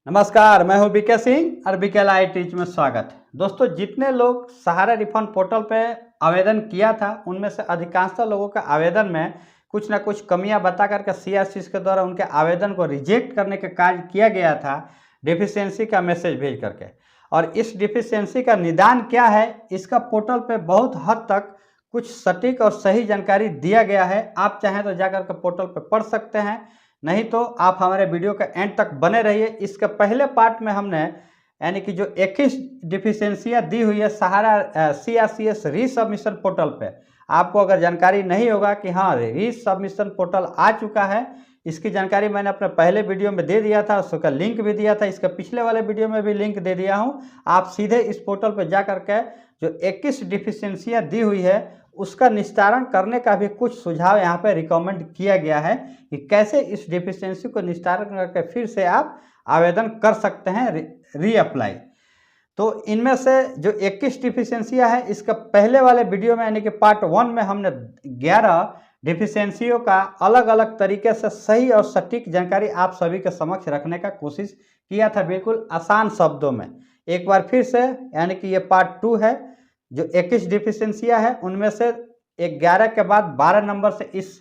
नमस्कार, मैं हूं बीके सिंह और बीके लाइव टीच में स्वागत है। दोस्तों, जितने लोग सहारा रिफंड पोर्टल पे आवेदन किया था उनमें से अधिकांशतः लोगों के आवेदन में कुछ ना कुछ कमियां बता करके सीआरसीएस के द्वारा उनके आवेदन को रिजेक्ट करने का कार्य किया गया था, डिफिशियंसी का मैसेज भेज करके। और इस डिफिशियंसी का निदान क्या है, इसका पोर्टल पे बहुत हद तक कुछ सटीक और सही जानकारी दिया गया है। आप चाहें तो जाकर के पोर्टल पर पढ़ सकते हैं, नहीं तो आप हमारे वीडियो के एंड तक बने रहिए। इसके पहले पार्ट में हमने यानी कि जो 21 डिफिशियंसियाँ दी हुई है सहारा सीआरसीएस रीसबमिशन पोर्टल पे, आपको अगर जानकारी नहीं होगा कि हाँ रीसबमिशन पोर्टल आ चुका है, इसकी जानकारी मैंने अपने पहले वीडियो में दे दिया था, उसका लिंक भी दिया था। इसके पिछले वाले वीडियो में भी लिंक दे दिया हूँ। आप सीधे इस पोर्टल पर जा करके जो 21 डिफिशियंसियाँ दी हुई है उसका निस्तारण करने का भी कुछ सुझाव यहाँ पे रिकमेंड किया गया है कि कैसे इस डिफिशियंसी को निस्तारण करके फिर से आप आवेदन कर सकते हैं रीअप्लाई। तो इनमें से जो 21 डिफिशियंसियाँ हैं, इसका पहले वाले वीडियो में यानी कि पार्ट 1 में हमने 11 डिफिशियंसियों का अलग अलग तरीके से सही और सटीक जानकारी आप सभी के समक्ष रखने का कोशिश किया था, बिल्कुल आसान शब्दों में। एक बार फिर से यानी कि ये पार्ट 2 है। जो 21 डिफिशियंसियाँ हैं उनमें से 11 के बाद 12 नंबर से इस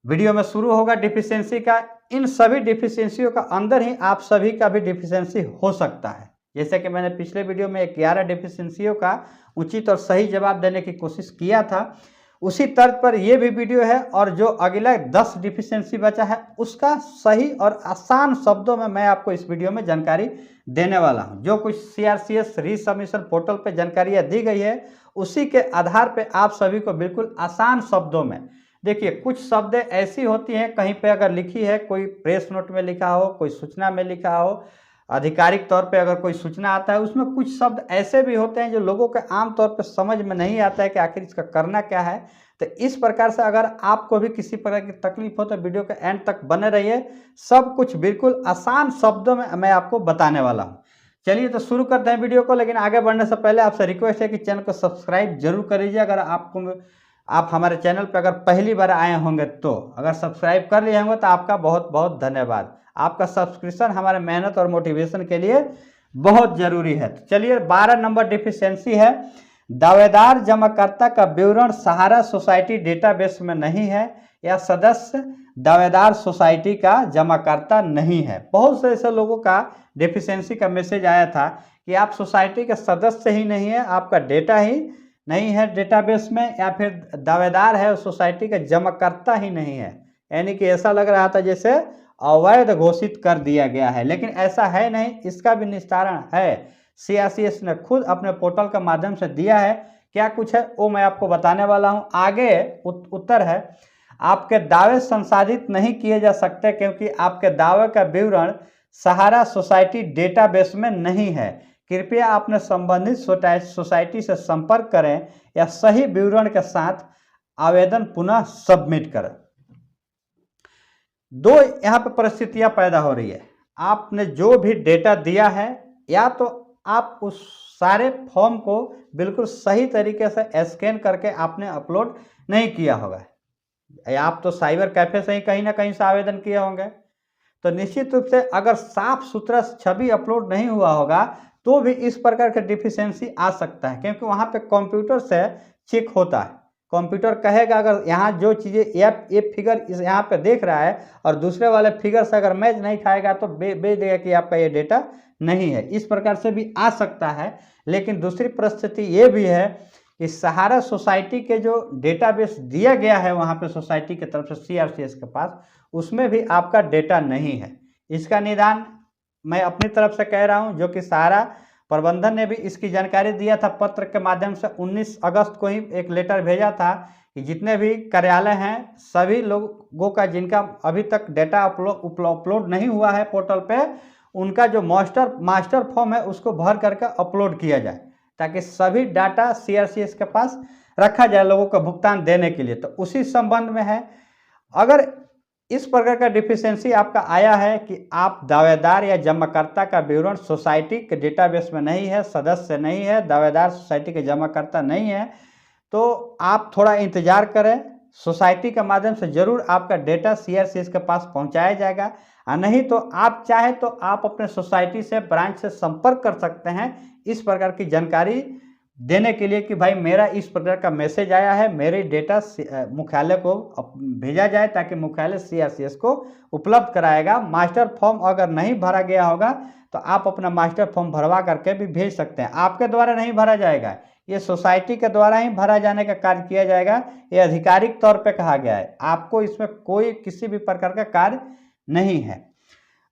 वीडियो में शुरू होगा डिफिशियंसी का। इन सभी डिफिशियंसियों का अंदर ही आप सभी का भी डिफिशियंसी हो सकता है। जैसे कि मैंने पिछले वीडियो में 11 डिफिशियंसियों का उचित और सही जवाब देने की कोशिश किया था, उसी तर्ज पर यह भी वीडियो है। और जो अगला 10 डिफिशियंसी बचा है उसका सही और आसान शब्दों में मैं आपको इस वीडियो में जानकारी देने वाला हूं। जो कुछ सीआरसीएस रीसबमिशन पोर्टल पे जानकारियां दी गई है उसी के आधार पे आप सभी को बिल्कुल आसान शब्दों में, देखिए कुछ शब्द ऐसी होती हैं कहीं पे अगर लिखी है, कोई प्रेस नोट में लिखा हो, कोई सूचना में लिखा हो, आधिकारिक तौर पे अगर कोई सूचना आता है उसमें कुछ शब्द ऐसे भी होते हैं जो लोगों के आम तौर पे समझ में नहीं आता है कि आखिर इसका करना क्या है। तो इस प्रकार से अगर आपको भी किसी प्रकार की तकलीफ हो तो वीडियो के एंड तक बने रहिए। सब कुछ बिल्कुल आसान शब्दों में मैं आपको बताने वाला हूँ। चलिए तो शुरू करते हैं वीडियो को, लेकिन आगे बढ़ने से पहले आपसे रिक्वेस्ट है कि चैनल को सब्सक्राइब जरूर कर लीजिए। अगर आप हमारे चैनल पर अगर पहली बार आए होंगे तो अगर सब्सक्राइब कर लिए होंगे तो आपका बहुत बहुत धन्यवाद। आपका सब्सक्रिप्शन हमारे मेहनत और मोटिवेशन के लिए बहुत जरूरी है। तो चलिए 12 नंबर डिफिशियंसी है, दावेदार जमाकर्ता का विवरण सहारा सोसाइटी डेटाबेस में नहीं है या सदस्य दावेदार सोसाइटी का जमाकर्ता नहीं है। बहुत से ऐसे लोगों का डिफिशियंसी का मैसेज आया था कि आप सोसाइटी के सदस्य ही नहीं है, आपका डेटा ही नहीं है डेटाबेस में, या फिर दावेदार है सोसाइटी का जमाकर्ता ही नहीं है। यानी कि ऐसा लग रहा था जैसे अवैध घोषित कर दिया गया है, लेकिन ऐसा है नहीं। इसका भी निस्तारण है, सीआरसीएस ने खुद अपने पोर्टल के माध्यम से दिया है। क्या कुछ है वो मैं आपको बताने वाला हूं। आगे उत्तर है, आपके दावे संसाधित नहीं किए जा सकते क्योंकि आपके दावे का विवरण सहारा सोसाइटी डेटाबेस में नहीं है। कृपया अपने संबंधित सोसाइटी से संपर्क करें या सही विवरण के साथ आवेदन पुनः सबमिट करें। दो यहाँ पर परिस्थितियां पैदा हो रही है। आपने जो भी डेटा दिया है या तो आप उस सारे फॉर्म को बिल्कुल सही तरीके से स्कैन करके आपने अपलोड नहीं किया होगा, या आप तो साइबर कैफे से ही कहीं ना कहीं से आवेदन किए होंगे। तो निश्चित रूप से अगर साफ सुथरा छवि अपलोड नहीं हुआ होगा तो भी इस प्रकार का डिफिशियंसी आ सकता है, क्योंकि वहाँ पे कंप्यूटर से चेक होता है। कंप्यूटर कहेगा अगर यहाँ जो चीज़ें ये फिगर इस यहाँ पे देख रहा है और दूसरे वाले फिगर से अगर मैच नहीं खाएगा तो बेच देगा कि आपका ये डेटा नहीं है। इस प्रकार से भी आ सकता है। लेकिन दूसरी परिस्थिति ये भी है कि सहारा सोसाइटी के जो डेटाबेस दिया गया है वहाँ पे सोसाइटी की तरफ से सीआरसीएस के पास, उसमें भी आपका डेटा नहीं है। इसका निदान मैं अपनी तरफ से कह रहा हूँ, जो कि सहारा प्रबंधन ने भी इसकी जानकारी दिया था पत्र के माध्यम से। 19 अगस्त को ही एक लेटर भेजा था कि जितने भी कार्यालय हैं सभी लोगों का जिनका अभी तक डेटा अपलोड नहीं हुआ है पोर्टल पे, उनका जो मास्टर फॉर्म है उसको भर करके अपलोड किया जाए ताकि सभी डाटा सीआरसीएस के पास रखा जाए लोगों को भुगतान देने के लिए। तो उसी संबंध में है, अगर इस प्रकार का डिफिशियंसी आपका आया है कि आप दावेदार या जमाकर्ता का विवरण सोसाइटी के डेटाबेस में नहीं है, सदस्य नहीं है, दावेदार सोसाइटी के जमाकर्ता नहीं है, तो आप थोड़ा इंतजार करें। सोसाइटी के माध्यम से जरूर आपका डेटा CRCS के पास पहुंचाया जाएगा। और नहीं तो आप चाहे तो आप अपने सोसाइटी से ब्रांच से संपर्क कर सकते हैं इस प्रकार की जानकारी देने के लिए कि भाई मेरा इस प्रकार का मैसेज आया है, मेरे डेटा मुख्यालय को भेजा जाए ताकि मुख्यालय CRCS को उपलब्ध कराएगा। मास्टर फॉर्म अगर नहीं भरा गया होगा तो आप अपना मास्टर फॉर्म भरवा करके भी भेज सकते हैं। आपके द्वारा नहीं भरा जाएगा, ये सोसाइटी के द्वारा ही भरा जाने का कार्य किया जाएगा। ये आधिकारिक तौर पे कहा गया है, आपको इसमें कोई किसी भी प्रकार का कार्य नहीं है।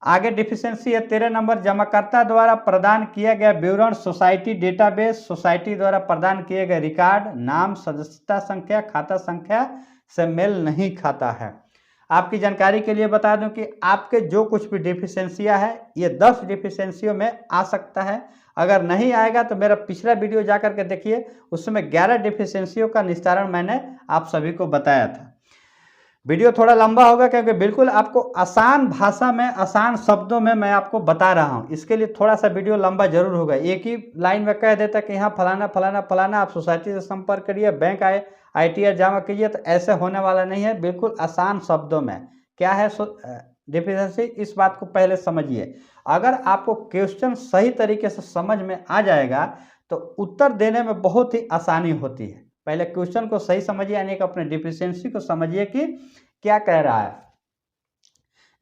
आगे डिफिशियंसी है 13 नंबर, जमाकर्ता द्वारा प्रदान किया गया विवरण सोसाइटी डेटाबेस, सोसाइटी द्वारा प्रदान किए गए रिकॉर्ड, नाम, सदस्यता संख्या, खाता संख्या से मेल नहीं खाता है। आपकी जानकारी के लिए बता दूं कि आपके जो कुछ भी डिफिशियंसियां है ये 10 डिफिशियंसियों में आ सकता है। अगर नहीं आएगा तो मेरा पिछला वीडियो जाकर के देखिए, उसमें 11 डिफिशियंसियों का निस्तारण मैंने आप सभी को बताया था। वीडियो थोड़ा लंबा होगा क्योंकि बिल्कुल आपको आसान भाषा में, आसान शब्दों में मैं आपको बता रहा हूं, इसके लिए थोड़ा सा वीडियो लंबा जरूर होगा। एक ही लाइन में कह देता कि यहाँ फलाना फलाना फलाना आप सोसाइटी से संपर्क करिए, बैंक ITR जमा कीजिए, तो ऐसे होने वाला नहीं है। बिल्कुल आसान शब्दों में क्या है डिफिशियंसी, इस बात को पहले समझिए। अगर आपको क्वेश्चन सही तरीके से समझ में आ जाएगा तो उत्तर देने में बहुत ही आसानी होती है। पहले क्वेश्चन को सही समझिए, यानी कि अपने डिफिशियंसी को समझिए कि क्या कह रहा है।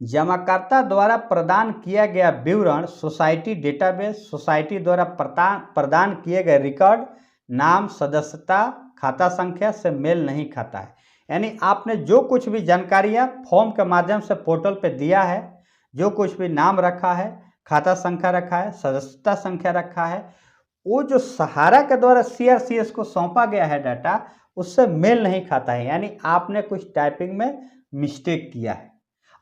जमाकर्ता द्वारा प्रदान किया गया विवरण सोसाइटी डेटाबेस, सोसाइटी द्वारा प्रदान किए गए रिकॉर्ड, नाम, सदस्यता, खाता संख्या से मेल नहीं खाता है। यानी आपने जो कुछ भी जानकारियां फॉर्म के माध्यम से पोर्टल पे दिया है, जो कुछ भी नाम रखा है, खाता संख्या रखा है, सदस्यता संख्या रखा है, वो जो सहारा के द्वारा CRCS को सौंपा गया है डाटा, उससे मेल नहीं खाता है। यानी आपने कुछ टाइपिंग में मिस्टेक किया है।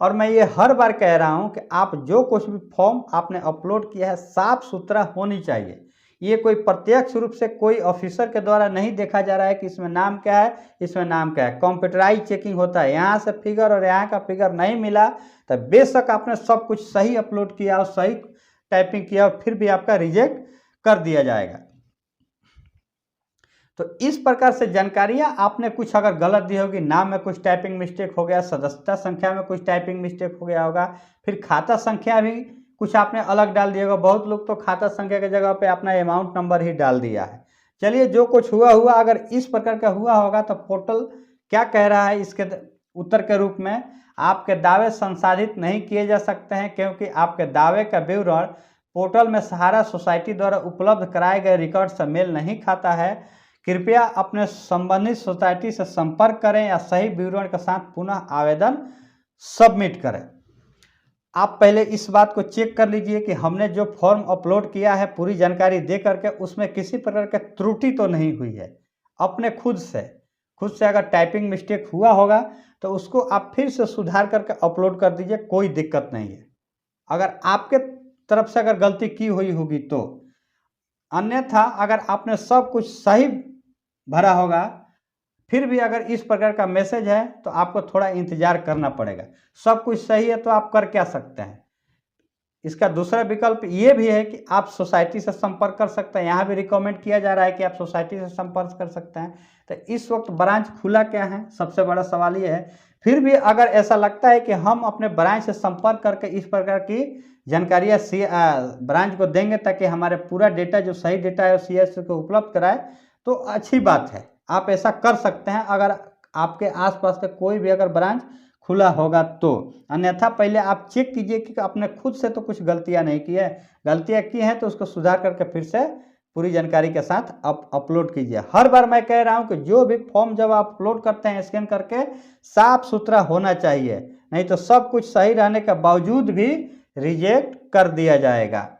और मैं ये हर बार कह रहा हूँ कि आप जो कुछ भी फॉर्म आपने अपलोड किया है साफ सुथरा होनी चाहिए। ये कोई प्रत्यक्ष रूप से कोई ऑफिसर के द्वारा नहीं देखा जा रहा है कि इसमें नाम क्या है, इसमें नाम क्या है। कंप्यूटराइज चेकिंग होता है, यहाँ से फिगर और यहाँ का फिगर नहीं मिला तो बेशक आपने सब कुछ सही अपलोड किया और सही टाइपिंग किया और फिर भी आपका रिजेक्ट कर दिया जाएगा। तो इस प्रकार से जानकारियां आपने कुछ अगर गलत दी होगी, नाम में कुछ टाइपिंग मिस्टेक हो गया, सदस्यता संख्या में कुछ टाइपिंग मिस्टेक हो गया होगा, फिर खाता संख्या भी कुछ आपने अलग डाल दिया होगा। बहुत लोग तो खाता संख्या की जगह पे अपना अमाउंट नंबर ही डाल दिया है। चलिए, जो कुछ हुआ हुआ, अगर इस प्रकार का हुआ होगा तो पोर्टल क्या कह रहा है इसके उत्तर के रूप में, आपके दावे संसाधित नहीं किए जा सकते हैं क्योंकि आपके दावे का विवरण पोर्टल में सहारा सोसाइटी द्वारा उपलब्ध कराए गए रिकॉर्ड से मेल नहीं खाता है। कृपया अपने संबंधित सोसाइटी से संपर्क करें या सही विवरण के साथ पुनः आवेदन सबमिट करें। आप पहले इस बात को चेक कर लीजिए कि हमने जो फॉर्म अपलोड किया है पूरी जानकारी दे करके उसमें किसी प्रकार का त्रुटि तो नहीं हुई है। अपने खुद से अगर टाइपिंग मिस्टेक हुआ होगा तो उसको आप फिर से सुधार करके अपलोड कर दीजिए, कोई दिक्कत नहीं है। अगर आपके तरफ से अगर गलती की हुई होगी तो, अन्यथा अगर आपने सब कुछ सही भरा होगा फिर भी अगर इस प्रकार का मैसेज है तो आपको थोड़ा इंतजार करना पड़ेगा। सब कुछ सही है तो आप कर क्या सकते हैं। इसका दूसरा विकल्प ये भी है कि आप सोसाइटी से संपर्क कर सकते हैं। यहाँ भी रिकमेंड किया जा रहा है कि आप सोसाइटी से संपर्क कर सकते हैं। तो इस वक्त ब्रांच खुला क्या है, सबसे बड़ा सवाल ये है। फिर भी अगर ऐसा लगता है कि हम अपने ब्रांच से संपर्क करके इस प्रकार की जानकारियाँ ब्रांच को देंगे ताकि हमारे पूरा डेटा जो सही डेटा है CRCS को उपलब्ध कराए, तो अच्छी बात है, आप ऐसा कर सकते हैं अगर आपके आसपास का कोई भी अगर ब्रांच खुला होगा तो। अन्यथा पहले आप चेक कीजिए कि आपने खुद से तो कुछ गलतियां नहीं की है, गलतियां की हैं तो उसको सुधार करके फिर से पूरी जानकारी के साथ आप अपलोड कीजिए। हर बार मैं कह रहा हूं कि जो भी फॉर्म जब आप अपलोड करते हैं स्कैन करके साफ सुथरा होना चाहिए, नहीं तो सब कुछ सही रहने के बावजूद भी रिजेक्ट कर दिया जाएगा।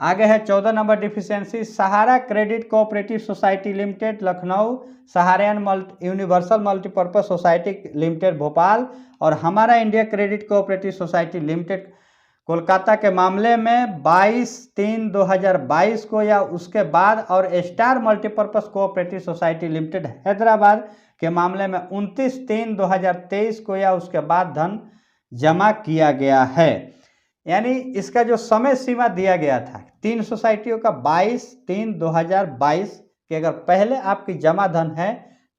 आगे है 14 number deficiency, Sahara credit cooperative society limited Lucknow, Saharayn universal multipurpose society limited Bhopal और Hamara India credit cooperative society limited Kolkata के मामले में 22/3/2022 को या उसके बाद और star multipurpose cooperative society limited Hyderabad के मामले में 29/3/2023 को या उसके बाद धन जमा किया गया है। यानी इसका जो समय सीमा दिया गया था 3 सोसाइटियों का 22/3/2022 के अगर पहले आपकी जमा धन है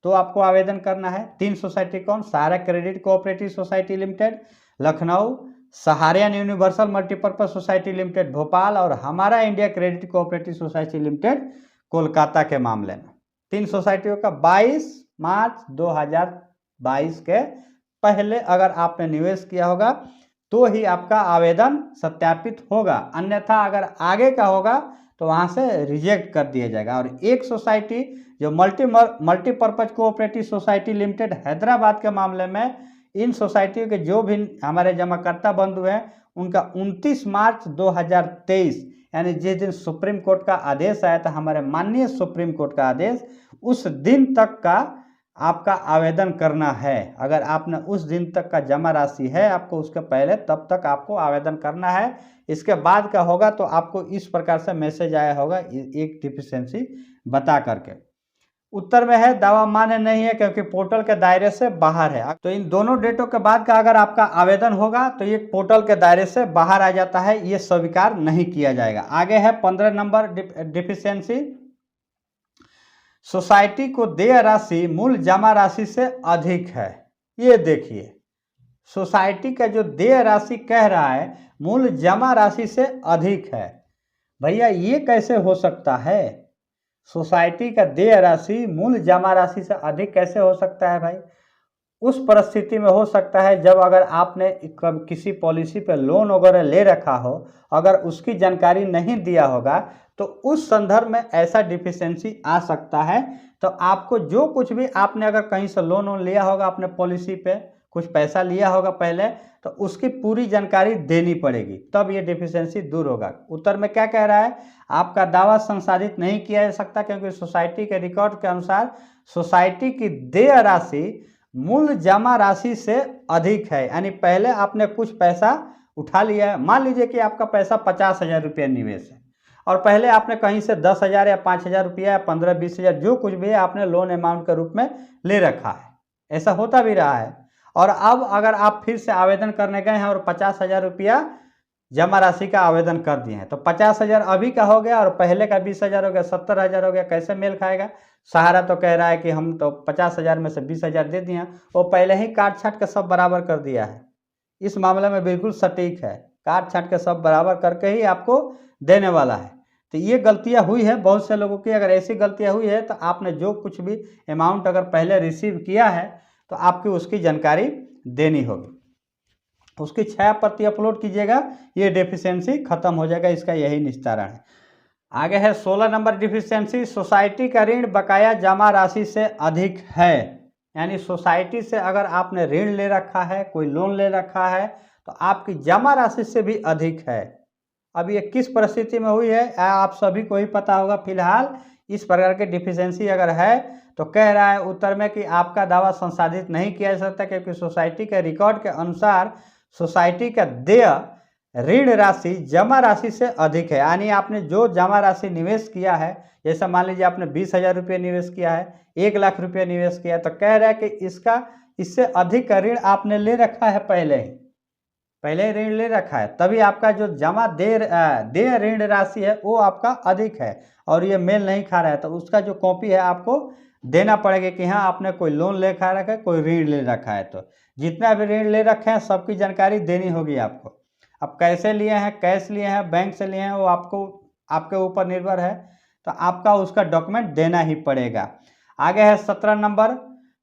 तो आपको आवेदन करना है। 3 सोसाइटी कौन? Sahara credit cooperative society limited Lucknow, Saharayn universal multipurpose society limited Bhopal और Hamara India credit cooperative society limited Kolkata के मामले में। 3 सोसाइटियों का 22 मार्च 2022 के पहले अगर आपने निवेश किया होगा तो ही आपका आवेदन सत्यापित होगा, अन्यथा अगर आगे का होगा तो वहाँ से रिजेक्ट कर दिया जाएगा। और एक सोसाइटी जो multipurpose cooperative society limited Hyderabad के मामले में, इन सोसाइटियों के जो भी हमारे जमाकर्ता बंधु हैं उनका 29 मार्च 2023 यानी जिस दिन सुप्रीम कोर्ट का आदेश आया था, हमारे माननीय सुप्रीम कोर्ट का आदेश, उस दिन तक का आपका आवेदन करना है। अगर आपने उस दिन तक का जमा राशि है आपको, उसके पहले तब तक आपको आवेदन करना है। इसके बाद का होगा तो आपको इस प्रकार से मैसेज आया होगा एक डिफिशियंसी बता करके। उत्तर में है दावा मान्य नहीं है क्योंकि पोर्टल के दायरे से बाहर है। तो इन दोनों डेटों के बाद का अगर आपका आवेदन होगा तो ये पोर्टल के दायरे से बाहर आ जाता है, ये स्वीकार नहीं किया जाएगा। आगे है 15 नंबर डिफिशियंसी, सोसाइटी को देय राशि मूल जमा राशि से अधिक है। ये देखिए, सोसाइटी का जो देय राशि कह रहा है मूल जमा राशि से अधिक है। भैया ये कैसे हो सकता है? सोसाइटी का देय राशि मूल जमा राशि से अधिक कैसे हो सकता है भाई? उस परिस्थिति में हो सकता है जब अगर आपने किसी पॉलिसी पे लोन वगैरह ले रखा हो, अगर उसकी जानकारी नहीं दिया होगा तो उस संदर्भ में ऐसा डिफिशियंसी आ सकता है। तो आपको जो कुछ भी आपने अगर कहीं से लोन वोन लिया होगा, अपने पॉलिसी पे कुछ पैसा लिया होगा पहले, तो उसकी पूरी जानकारी देनी पड़ेगी, तब ये डिफिशियंसी दूर होगा। उत्तर में क्या कह रहा है? आपका दावा संसाधित नहीं किया जा सकता क्योंकि सोसाइटी के रिकॉर्ड के अनुसार सोसाइटी की देय राशि मूल जमा राशि से अधिक है। यानी पहले आपने कुछ पैसा उठा लिया है, मान लीजिए कि आपका पैसा 50,000 रुपया निवेश है और पहले आपने कहीं से 10,000 या 5,000 रुपया या 15-20,000 जो कुछ भी है आपने लोन अमाउंट के रूप में ले रखा है, ऐसा होता भी रहा है। और अब अगर आप फिर से आवेदन करने गए हैं और 50,000 रुपया जमा राशि का आवेदन कर दिए हैं तो 50,000 अभी का हो गया और पहले का 20,000 हो गया, 70,000 हो गया, कैसे मेल खाएगा? सहारा तो कह रहा है कि हम तो 50,000 में से 20,000 दे दिए हैं, वो पहले ही काट छाट के सब बराबर कर दिया है। इस मामले में बिल्कुल सटीक है, काट छाट के सब बराबर करके ही आपको देने वाला है। तो ये गलतियां हुई है बहुत से लोगों की। अगर ऐसी गलतियां हुई है तो आपने जो कुछ भी अमाउंट अगर पहले रिसीव किया है तो आपकी उसकी जानकारी देनी होगी, उसकी 6 प्रति अपलोड कीजिएगा, ये डेफिशिएंसी खत्म हो जाएगा। इसका यही निस्तारण है। आगे है 16 नंबर डिफिशियंसी, सोसाइटी का ऋण बकाया जमा राशि से अधिक है। यानी सोसाइटी से अगर आपने ऋण ले रखा है, कोई लोन ले रखा है तो आपकी जमा राशि से भी अधिक है। अब ये किस परिस्थिति में हुई है आप सभी को ही पता होगा। फिलहाल इस प्रकार की डिफिशियंसी अगर है तो कह रहा है उत्तर में कि आपका दावा संसाधित नहीं किया जा सकता क्योंकि सोसाइटी के रिकॉर्ड के अनुसार सोसाइटी का देय ऋण राशि जमा राशि से अधिक है। यानी आपने जो जमा राशि निवेश किया है, जैसे मान लीजिए आपने 20,000 रुपये निवेश किया है, 1 लाख रुपये निवेश किया है, तो कह रहा है कि इससे अधिक का ऋण आपने ले रखा है, पहले ऋण ले रखा है, तभी आपका जो जमा देय ऋण राशि है वो आपका अधिक है और ये मेल नहीं खा रहा है। तो उसका जो कॉपी है आपको देना पड़ेगा कि हाँ आपने कोई लोन ले खा रखा है, कोई ऋण ले रखा है। तो जितना भी ऋण ले रखे हैं सबकी जानकारी देनी होगी आपको। अब कैसे लिए हैं, कैश लिए हैं, बैंक से लिए हैं, वो आपके ऊपर निर्भर है, तो आपका उसका डॉक्यूमेंट देना ही पड़ेगा। आगे है 17 नंबर।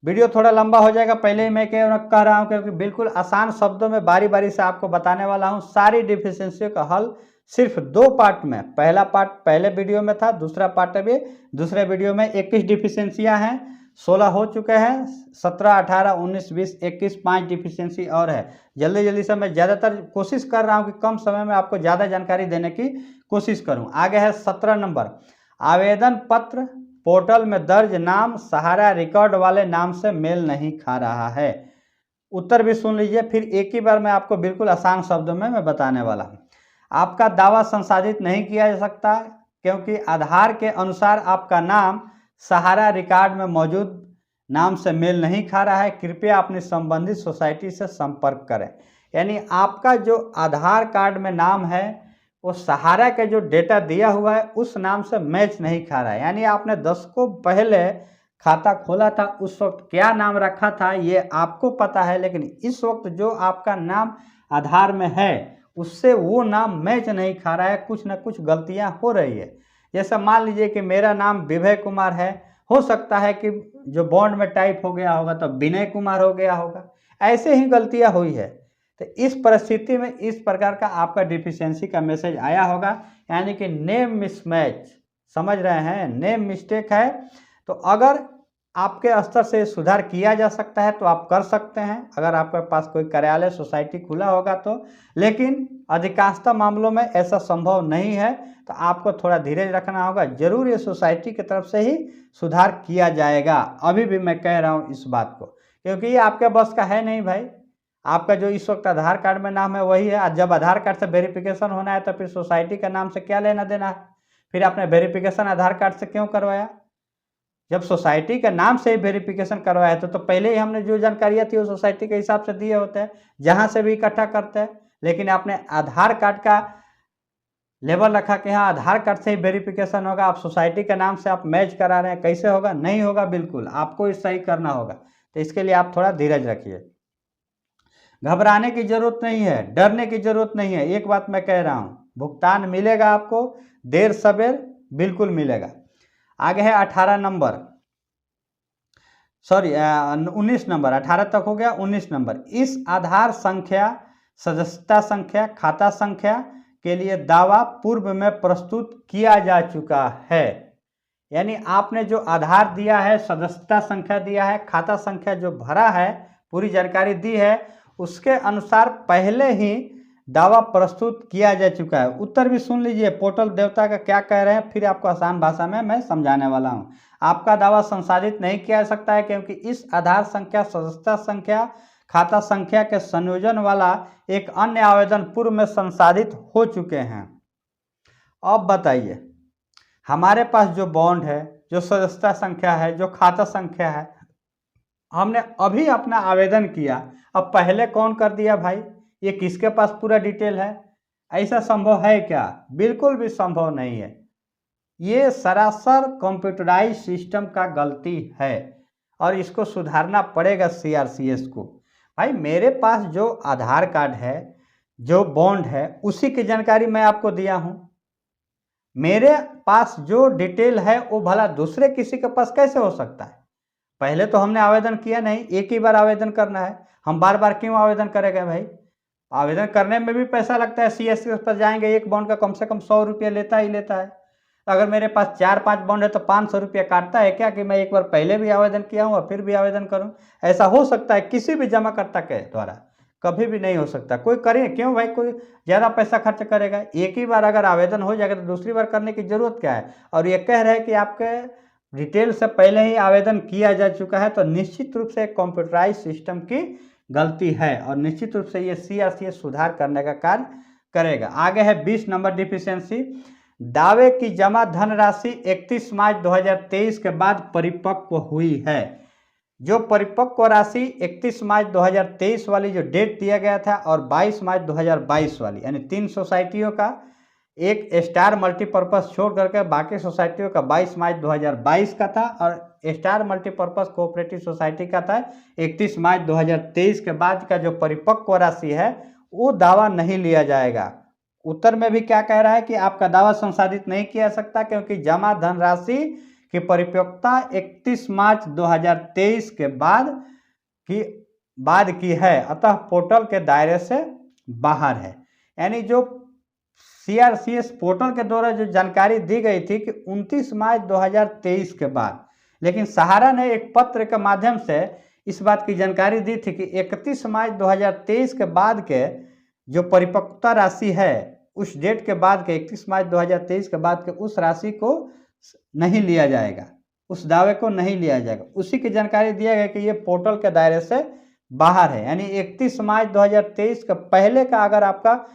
वीडियो थोड़ा लंबा हो जाएगा, पहले ही मैं कह रहा हूँ क्योंकि बिल्कुल आसान शब्दों में बारी बारी से आपको बताने वाला हूँ। सारी डिफिशियंसियों का हल सिर्फ 2 पार्ट में, पहला पार्ट पहले वीडियो में था, दूसरा पार्ट अभी दूसरे वीडियो में। 21 डिफिशियंसियाँ हैं, 16 हो चुके हैं, 17, 18, 19, 20, 21, 5 डिफिशियंसी और है। जल्दी से मैं ज़्यादातर कोशिश कर रहा हूँ कि कम समय में आपको ज़्यादा जानकारी देने की कोशिश करूँ। आगे है 17 नंबर, आवेदन पत्र पोर्टल में दर्ज नाम सहारा रिकॉर्ड वाले नाम से मेल नहीं खा रहा है। उत्तर भी सुन लीजिए, फिर एक ही बार मैं आपको बिल्कुल आसान शब्दों में मैं बताने वाला हूँ। आपका दावा संसाधित नहीं किया जा सकता क्योंकि आधार के अनुसार आपका नाम सहारा रिकॉर्ड में मौजूद नाम से मेल नहीं खा रहा है। कृपया अपनी संबंधित सोसाइटी से संपर्क करें। यानी आपका जो आधार कार्ड में नाम है वो सहारा का जो डेटा दिया हुआ है उस नाम से मैच नहीं खा रहा है। यानी आपने 10 को पहले खाता खोला था उस वक्त क्या नाम रखा था ये आपको पता है, लेकिन इस वक्त जो आपका नाम आधार में है उससे वो नाम मैच नहीं खा रहा है, कुछ ना कुछ गलतियां हो रही है। जैसे मान लीजिए कि मेरा नाम विजय कुमार है, हो सकता है कि जो बॉन्ड में टाइप हो गया होगा तो विनय कुमार हो गया होगा, ऐसे ही गलतियां हुई है। तो इस परिस्थिति में इस प्रकार का आपका डिफिशियंसी का मैसेज आया होगा, यानी कि नेम मिसमैच, समझ रहे हैं, नेम मिस्टेक है। तो अगर आपके स्तर से सुधार किया जा सकता है तो आप कर सकते हैं, अगर आपके पास कोई कार्यालय सोसाइटी खुला होगा तो, लेकिन अधिकांशतः मामलों में ऐसा संभव नहीं है, तो आपको थोड़ा धीरज रखना होगा। जरूर ये सोसाइटी की तरफ से ही सुधार किया जाएगा, अभी भी मैं कह रहा हूँ इस बात को, क्योंकि ये आपके बस का है नहीं भाई। आपका जो इस वक्त आधार कार्ड में नाम है वही है, जब आधार कार्ड से वेरिफिकेशन होना है तो फिर सोसाइटी का नाम से क्या लेना देना है? फिर आपने वेरिफिकेशन आधार कार्ड से क्यों करवाया? जब सोसाइटी के नाम से ही वेरिफिकेशन करवाया तो पहले ही हमने जो जानकारियाँ थी वो सोसाइटी के हिसाब से दिए होते हैं, जहाँ से भी इकट्ठा करते हैं। लेकिन आपने आधार कार्ड का लेवल रखा कि हाँ आधार कार्ड से ही वेरिफिकेशन होगा, आप सोसाइटी के नाम से आप मैच करा रहे हैं, कैसे होगा? नहीं होगा, बिल्कुल आपको इस सही करना होगा। तो इसके लिए आप थोड़ा धीरज रखिए, घबराने की जरूरत नहीं है, डरने की जरूरत नहीं है। एक बात मैं कह रहा हूँ, भुगतान मिलेगा आपको, देर सवेर बिल्कुल मिलेगा। आगे है 18 नंबर, सॉरी 19 नंबर, 18 तक हो गया, 19 नंबर। इस आधार संख्या, सदस्यता संख्या, खाता संख्या के लिए दावा पूर्व में प्रस्तुत किया जा चुका है। यानी आपने जो आधार दिया है, सदस्यता संख्या दिया है, खाता संख्या जो भरा है, पूरी जानकारी दी है, उसके अनुसार पहले ही दावा प्रस्तुत किया जा चुका है। उत्तर भी सुन लीजिए पोर्टल देवता का क्या कह रहे हैं, फिर आपको आसान भाषा में मैं समझाने वाला हूं। आपका दावा संसाधित नहीं किया जा सकता है क्योंकि इस आधार संख्या, सदस्यता संख्या, खाता संख्या के संयोजन वाला एक अन्य आवेदन पूर्व में संसाधित हो चुके हैं। अब बताइए, हमारे पास जो बॉन्ड है, जो सदस्यता संख्या है, जो खाता संख्या है, हमने अभी अपना आवेदन किया, अब पहले कौन कर दिया भाई? ये किसके पास पूरा डिटेल है? ऐसा संभव है क्या? बिल्कुल भी संभव नहीं है। ये सरासर कंप्यूटराइज सिस्टम का गलती है और इसको सुधारना पड़ेगा सीआरसीएस को। भाई मेरे पास जो आधार कार्ड है, जो बॉन्ड है, उसी की जानकारी मैं आपको दिया हूं। मेरे पास जो डिटेल है वो भला दूसरे किसी के पास कैसे हो सकता है? पहले तो हमने आवेदन किया नहीं, एक ही बार आवेदन करना है, हम बार बार क्यों आवेदन करेंगे भाई? आवेदन करने में भी पैसा लगता है, सीएससी पर जाएंगे, एक बॉन्ड का कम से कम 100 रुपया लेता ही लेता है। अगर मेरे पास 4-5 बॉन्ड है तो 500 रुपया काटता है क्या कि मैं एक बार पहले भी आवेदन किया हूँ और फिर भी आवेदन करूँ? ऐसा हो सकता है किसी भी जमाकर्ता के द्वारा? कभी भी नहीं हो सकता। कोई करे क्यों भाई, कोई ज़्यादा पैसा खर्च करेगा? एक ही बार अगर आवेदन हो जाएगा तो दूसरी बार करने की ज़रूरत क्या है? और ये कह रहे हैं कि आपके डिटेल से पहले ही आवेदन किया जा चुका है, तो निश्चित रूप से कंप्यूटराइज सिस्टम की गलती है और निश्चित रूप से ये सीआरसीएस सुधार करने का कार्य करेगा। आगे है 20 नंबर डिफिशियंसी, दावे की जमा धनराशि 31 मार्च 2023 के बाद परिपक्व हुई है। जो परिपक्व राशि 31 मार्च 2023 वाली जो डेट दिया गया था और 22 मार्च 2022 वाली, यानी 3 सोसाइटियों का, एक स्टार मल्टीपर्पज़ छोड़ करके बाकी सोसाइटियों का 22 मार्च 2022 का था और स्टार मल्टीपर्पज़ कोऑपरेटिव सोसाइटी का था 31 मार्च 2023 के बाद का जो परिपक्व राशि है वो दावा नहीं लिया जाएगा। उत्तर में भी क्या कह रहा है कि आपका दावा संसाधित नहीं किया जा सकता क्योंकि जमा धनराशि की परिपक्वता 31 मार्च 2023 के बाद की है, अतः पोर्टल के दायरे से बाहर है। यानी जो सीआरसीएस पोर्टल के द्वारा जो जानकारी दी गई थी कि 29 मार्च 2023 के बाद, लेकिन सहारा ने एक पत्र के माध्यम से इस बात की जानकारी दी थी कि 31 मार्च 2023 के बाद के जो परिपक्वता राशि है, उस डेट के बाद के 31 मार्च 2023 के बाद के उस राशि को नहीं लिया जाएगा, उस दावे को नहीं लिया जाएगा। उसी की जानकारी दिया गया कि ये पोर्टल के दायरे से बाहर है। यानी 31 मार्च 2023 के पहले का अगर आपका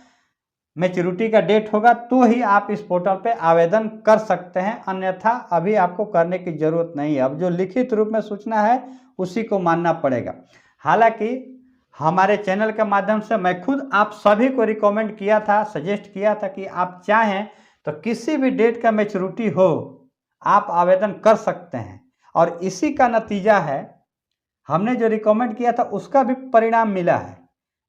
मैच्योरिटी का डेट होगा तो ही आप इस पोर्टल पे आवेदन कर सकते हैं, अन्यथा अभी आपको करने की जरूरत नहीं है। अब जो लिखित रूप में सूचना है उसी को मानना पड़ेगा। हालांकि हमारे चैनल के माध्यम से मैं खुद आप सभी को रिकमेंड किया था, सजेस्ट किया था कि आप चाहें तो किसी भी डेट का मैच्योरिटी हो आप आवेदन कर सकते हैं। और इसी का नतीजा है, हमने जो रिकमेंड किया था उसका भी परिणाम मिला है।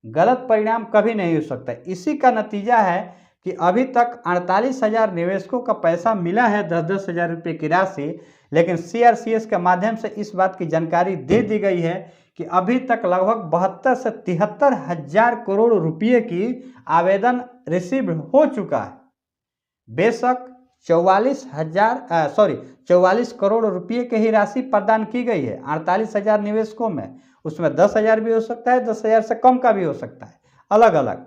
गलत परिणाम कभी नहीं हो सकता। इसी का नतीजा है कि अभी तक 48,000 निवेशकों का पैसा मिला है, 10-10 हज़ार रुपये की राशि। लेकिन CRCS के माध्यम से इस बात की जानकारी दे दी गई है कि अभी तक लगभग 72 से 73 हज़ार करोड़ रुपये की आवेदन रिसीव हो चुका है। बेशक 44 करोड़ रुपये की ही राशि प्रदान की गई है 48,000 निवेशकों में। उसमें 10,000 भी हो सकता है, 10,000 से कम का भी हो सकता है, अलग अलग।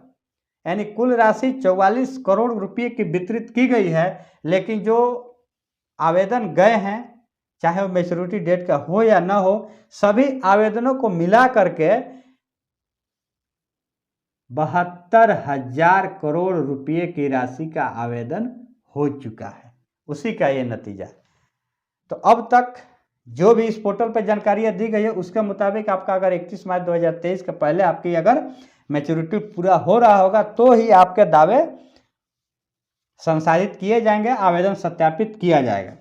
यानी कुल राशि 44 करोड़ रुपये की वितरित की गई है। लेकिन जो आवेदन गए हैं, चाहे वो मैच्योरिटी डेट का हो या ना हो, सभी आवेदनों को मिला करके 72,000 करोड़ रुपये की राशि का आवेदन हो चुका है। उसी का ये नतीजा है। तो अब तक जो भी इस पोर्टल पर जानकारियां दी गई है उसके मुताबिक आपका अगर 31 मार्च 2023 के पहले आपकी अगर मैच्योरिटी पूरा हो रहा होगा तो ही आपके दावे संसाधित किए जाएंगे, आवेदन सत्यापित किया जाएगा।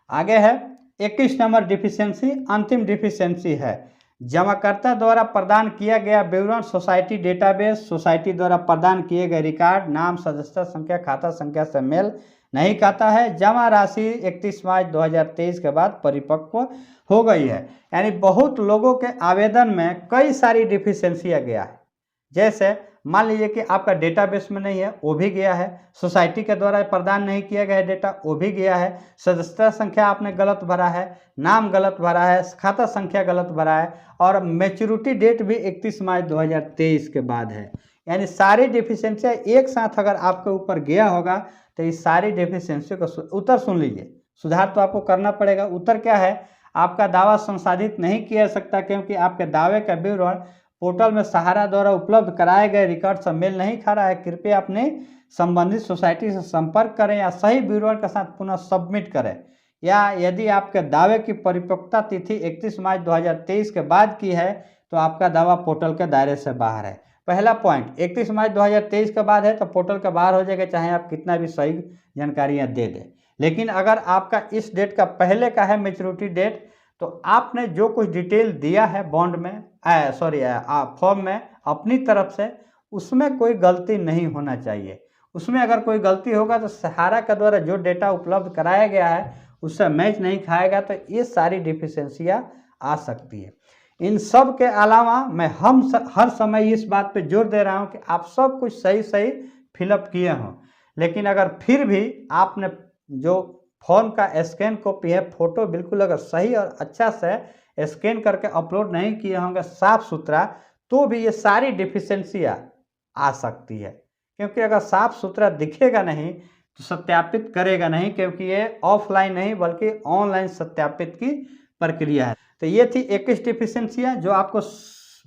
आगे है 21 नंबर डिफिशियंसी, अंतिम डिफिशियंसी है जमाकर्ता द्वारा प्रदान किया गया विवरण सोसाइटी डेटाबेस, सोसाइटी द्वारा प्रदान किए गए रिकॉर्ड, नाम, सदस्यता संख्या, खाता संख्या से मेल नहीं खाता है। जमा राशि 31 मार्च 2023 के बाद परिपक्व हो गई है। यानी बहुत लोगों के आवेदन में कई सारी डिफिशियंसियाँ गया है। जैसे मान लीजिए कि आपका डेटाबेस में नहीं है, वो भी गया है। सोसाइटी के द्वारा प्रदान नहीं किया गया डेटा, वो भी गया है। सदस्यता संख्या आपने गलत भरा है, नाम गलत भरा है, खाता संख्या गलत भरा है, और मैच्योरिटी डेट भी 31 मार्च 2023 के बाद है। यानी सारी डिफिशियंसियाँ एक साथ अगर आपके ऊपर गया होगा तो इस सारी डिफिशियंसी को उत्तर सुन लीजिए। सुधार तो आपको करना पड़ेगा। उत्तर क्या है? आपका दावा संसाधित नहीं किया सकता क्योंकि आपके दावे का विवरण पोर्टल में सहारा द्वारा उपलब्ध कराए गए रिकॉर्ड से मेल नहीं खा रहा है। कृपया अपने संबंधित सोसाइटी से संपर्क करें या सही विवरण के साथ पुनः सबमिट करें। या यदि आपके दावे की परिपक्वता तिथि 31 मार्च 2023 के बाद की है तो आपका दावा पोर्टल के दायरे से बाहर है। पहला पॉइंट, 31 मार्च 2023 के बाद है तो पोर्टल के बाहर हो जाएगा, चाहे आप कितना भी सही जानकारियाँ दे दें। लेकिन अगर आपका इस डेट का पहले का है मैच्योरिटी डेट, तो आपने जो कुछ डिटेल दिया है बॉन्ड में फॉर्म में अपनी तरफ से, उसमें कोई गलती नहीं होना चाहिए। उसमें अगर कोई गलती होगा तो सहारा के द्वारा जो डेटा उपलब्ध कराया गया है उससे मैच नहीं खाएगा, तो ये सारी डिफिशियंसियाँ आ सकती है। इन सब के अलावा मैं हर समय इस बात पे जोर दे रहा हूँ कि आप सब कुछ सही सही फिलअप किए हों। लेकिन अगर फिर भी आपने जो फॉर्म का स्कैन कॉपी है, फोटो बिल्कुल अगर सही और अच्छा से स्कैन करके अपलोड नहीं किए होंगे साफ सुथरा, तो भी ये सारी डिफिशियंसियाँ आ सकती है। क्योंकि अगर साफ सुथरा दिखेगा नहीं तो सत्यापित करेगा नहीं, क्योंकि ये ऑफलाइन नहीं बल्कि ऑनलाइन सत्यापित की प्रक्रिया है। तो ये थी 21 डिफिशियंसियाँ जो आपको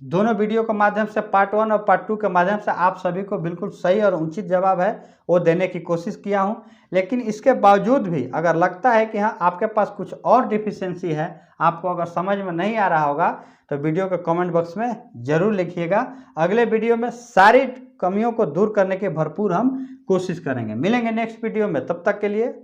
दोनों वीडियो के माध्यम से पार्ट 1 और पार्ट 2 के माध्यम से आप सभी को बिल्कुल सही और उचित जवाब है वो देने की कोशिश किया हूँ। लेकिन इसके बावजूद भी अगर लगता है कि हाँ आपके पास कुछ और डिफिशियंसी है, आपको अगर समझ में नहीं आ रहा होगा, तो वीडियो के कमेंट बॉक्स में ज़रूर लिखिएगा। अगले वीडियो में सारी कमियों को दूर करने की भरपूर हम कोशिश करेंगे। मिलेंगे नेक्स्ट वीडियो में, तब तक के लिए